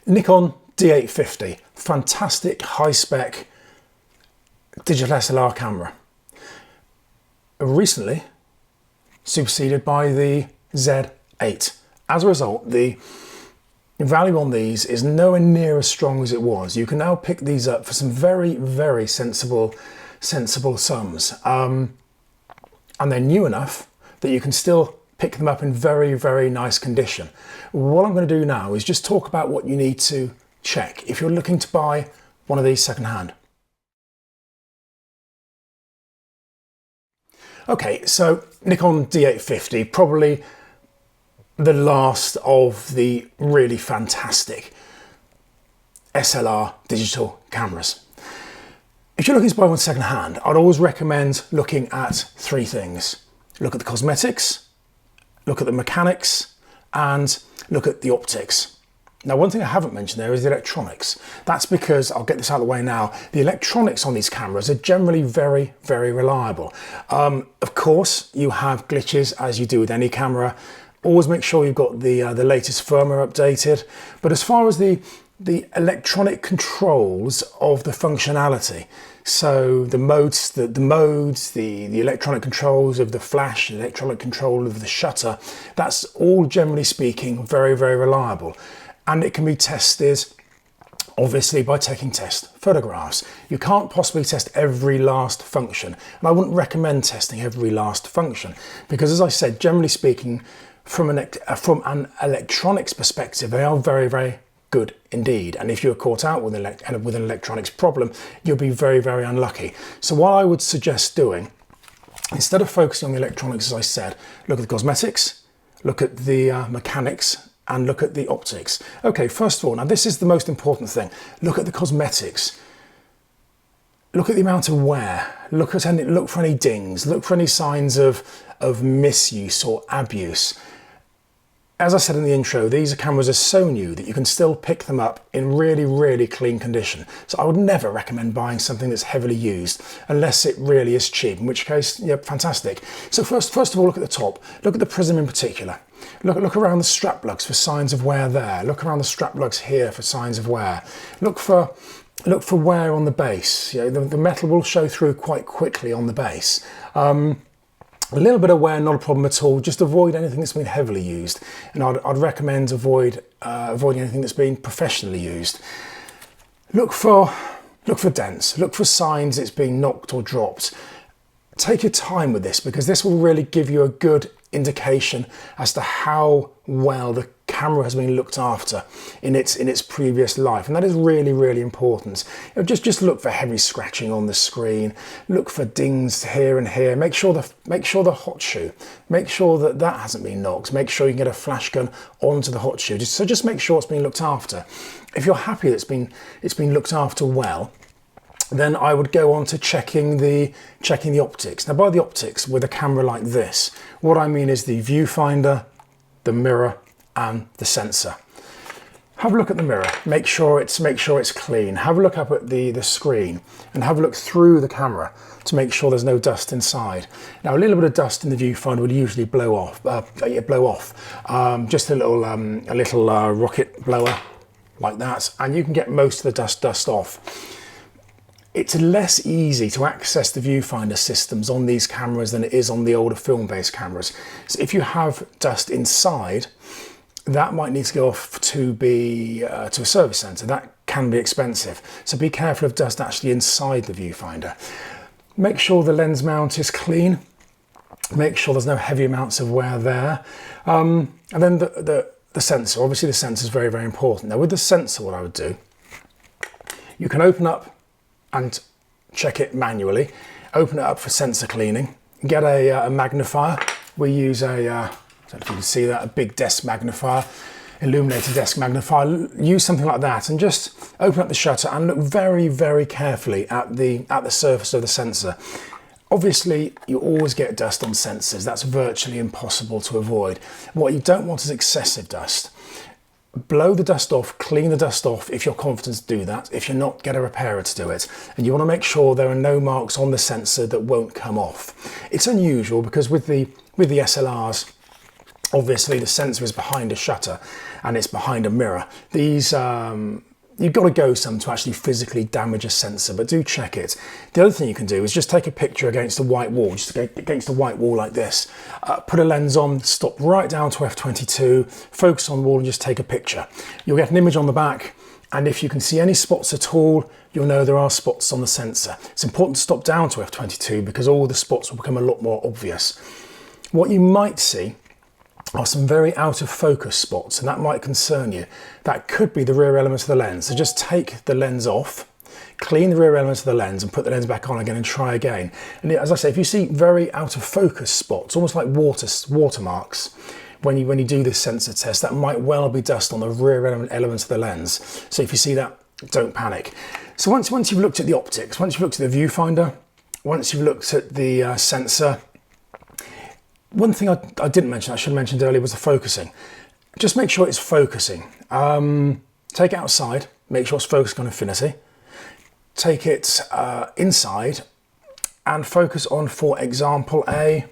Nikon D850, fantastic high-spec digital SLR camera. Recently superseded by the Z8. As a result, the value on these is nowhere near as strong as it was. You can now pick these up for some very, very sensible sums. And they're new enough that you can still pick them up in very, very nice condition. What I'm going to do now is just talk about what you need to check if you're looking to buy one of these secondhand. Okay, so Nikon D850, probably the last of the really fantastic SLR digital cameras. If you're looking to buy one secondhand, I'd always recommend looking at three things. Look at the cosmetics, look at the mechanics, and look at the optics. Now, one thing I haven't mentioned there is the electronics. That's because, I'll get this out of the way now, the electronics on these cameras are generally very, very reliable. Of course, you have glitches as you do with any camera. Always make sure you've got the latest firmware updated. But as far as the electronic controls of the functionality, so the modes, the electronic controls of the flash, the electronic control of the shutter, that's all generally speaking very, very reliable. And it can be tested obviously by taking test photographs. You can't possibly test every last function, and I wouldn't recommend testing every last function because, as I said, generally speaking, from an electronics perspective, they are very, very good indeed. And if you're caught out with an electronics problem, you'll be very, very unlucky. So what I would suggest doing, instead of focusing on the electronics, as I said, look at the cosmetics, look at the mechanics, and look at the optics. Okay, first of all, now this is the most important thing. Look at the cosmetics. Look at the amount of wear. Look for any dings. Look for any signs of misuse or abuse. As I said in the intro, these cameras are so new that you can still pick them up in really, really clean condition. So I would never recommend buying something that's heavily used unless it really is cheap, in which case, yeah, fantastic. So first of all, look at the top. Look at the prism in particular. Look around the strap lugs for signs of wear there. Look around the strap lugs here for signs of wear. Look for wear on the base. You know, the metal will show through quite quickly on the base. A little bit of wear, not a problem at all. Just avoid anything that's been heavily used, and I'd recommend avoiding anything that's been professionally used. Look for dents. Look for signs it's been knocked or dropped. Take your time with this because this will really give you a good indication as to how well the camera has been looked after in its previous life, and that is really, really important. You know, just look for heavy scratching on the screen. Look for dings here and here. Make sure the hot shoe. Make sure that hasn't been knocked. Make sure you can get a flash gun onto the hot shoe. Just make sure it's been looked after. If you're happy that it's been looked after well, then I would go on to checking the optics. Now, by the optics with a camera like this, what I mean is the viewfinder, the mirror, and the sensor. Have a look at the mirror. Make sure it's clean. Have a look up at the screen and have a look through the camera to make sure there's no dust inside. Now, a little bit of dust in the viewfinder would usually blow off. Just a little rocket blower like that, and you can get most of the dust off. It's less easy to access the viewfinder systems on these cameras than it is on the older film-based cameras. So if you have dust inside, that might need to go off to a service centre. That can be expensive. So be careful of dust actually inside the viewfinder. Make sure the lens mount is clean. Make sure there's no heavy amounts of wear there. And then the sensor. Obviously the sensor is very, very important. Now with the sensor, what I would do, you can open up and check it manually. Open it up for sensor cleaning. Get a magnifier. We use I don't know if you can see that, a big desk magnifier, illuminated desk magnifier. Use something like that and just open up the shutter and look very, very carefully at the surface of the sensor. Obviously, you always get dust on sensors. That's virtually impossible to avoid. What you don't want is excessive dust. Blow the dust off, clean the dust off if you're confident to do that. If you're not, get a repairer to do it. And you want to make sure there are no marks on the sensor that won't come off. It's unusual because with the SLRs, Obviously the sensor is behind a shutter and it's behind a mirror. These, you've got to go some to actually physically damage a sensor, but do check it. The other thing you can do is just take a picture against a white wall, just against a white wall like this. Put a lens on, stop right down to f/22, focus on the wall and just take a picture. You'll get an image on the back, and if you can see any spots at all, you'll know there are spots on the sensor. It's important to stop down to f/22 because all the spots will become a lot more obvious. What you might see are some very out of focus spots, and that might concern you. That could be the rear element of the lens. So just take the lens off, clean the rear element of the lens and put the lens back on again and try again. And as I say, if you see very out of focus spots, almost like watermarks, when you do this sensor test, that might well be dust on the rear element of the lens. So if you see that, don't panic. So once you've looked at the optics, once you've looked at the viewfinder, once you've looked at the sensor, one thing I didn't mention, I should have mentioned earlier, was the focusing. Just make sure it's focusing. Take it outside, make sure it's focused on infinity. Take it inside and focus on, for example, a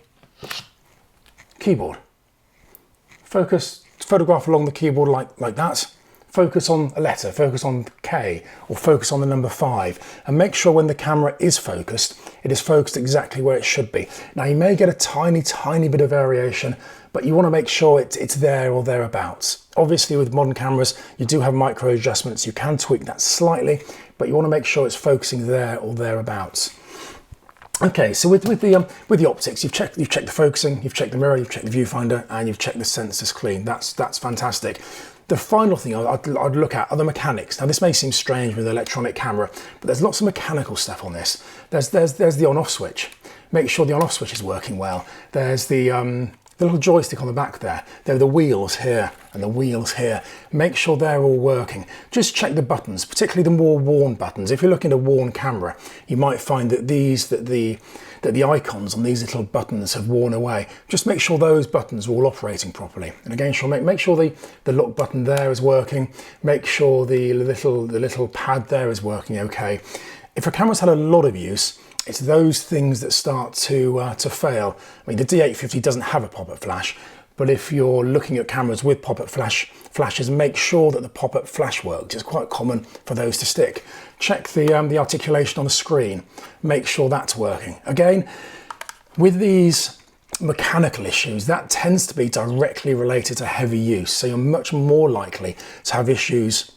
keyboard. Photograph along the keyboard like that. Focus on a letter, focus on K, or focus on the number 5, and make sure when the camera is focused, it is focused exactly where it should be. Now you may get a tiny bit of variation, but you want to make sure it's there or thereabouts. Obviously with modern cameras, you do have micro adjustments, you can tweak that slightly, but you want to make sure it's focusing there or thereabouts. Okay, so with the optics, you've checked the focusing, you've checked the mirror, you've checked the viewfinder, and you've checked the sensors clean. That's fantastic. The final thing I'd look at are the mechanics. Now this may seem strange with an electronic camera, but there's lots of mechanical stuff on this. There's the on-off switch. Make sure the on-off switch is working well. There's the little joystick on the back there. There are the wheels here and the wheels here. Make sure they're all working. Just check the buttons, particularly the more worn buttons. If you're looking at a worn camera, you might find that the icons on these little buttons have worn away. Just make sure those buttons are all operating properly. And again, make sure the lock button there is working. Make sure the little pad there is working okay. If a camera's had a lot of use, it's those things that start to fail. I mean, the D850 doesn't have a pop-up flash, but if you're looking at cameras with pop-up flashes, make sure that the pop-up flash works. It's quite common for those to stick. Check the articulation on the screen. Make sure that's working. Again, with these mechanical issues, that tends to be directly related to heavy use. So you're much more likely to have issues,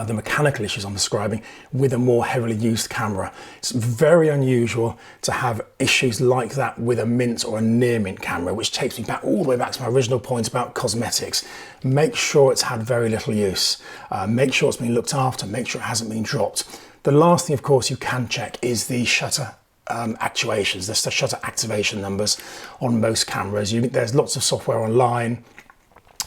the mechanical issues I'm describing, with a more heavily used camera. It's very unusual to have issues like that with a mint or a near mint camera, which takes me back all the way back to my original point about cosmetics. Make sure it's had very little use. Make sure it's been looked after. Make sure it hasn't been dropped. The last thing, of course, you can check is the shutter actuations, the shutter activation numbers on most cameras. There's lots of software online.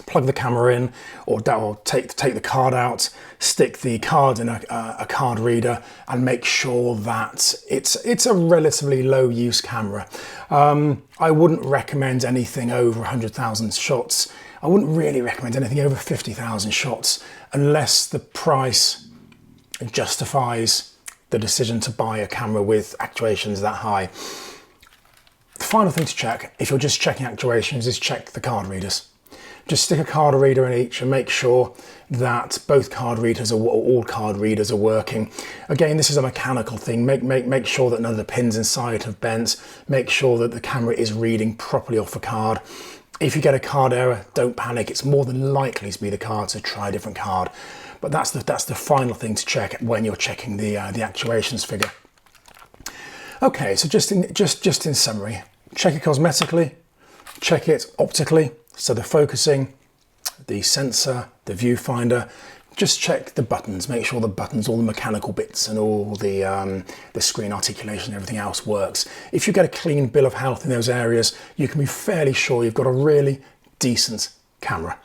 Plug the camera in, or take the card out, stick the card in a card reader, and make sure that it's a relatively low use camera. I wouldn't recommend anything over 100,000 shots. I wouldn't really recommend anything over 50,000 shots unless the price justifies the decision to buy a camera with actuations that high. The final thing to check, if you're just checking actuations, is check the card readers. Just stick a card reader in each and make sure that both card readers or all card readers are working. Again, this is a mechanical thing. Make sure that none of the pins inside have bent. Make sure that the camera is reading properly off the card. If you get a card error, don't panic. It's more than likely to be the card, so try a different card. But that's the final thing to check when you're checking the actuations figure. Okay, so just in summary, check it cosmetically, check it optically. So the focusing, the sensor, the viewfinder, just check the buttons, make sure the buttons, all the mechanical bits and all the screen articulation and everything else works. If you get a clean bill of health in those areas, you can be fairly sure you've got a really decent camera.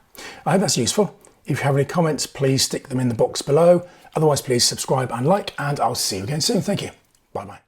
I hope that's useful. If you have any comments, please stick them in the box below. Otherwise, please subscribe and like, and I'll see you again soon. Thank you. Bye-bye.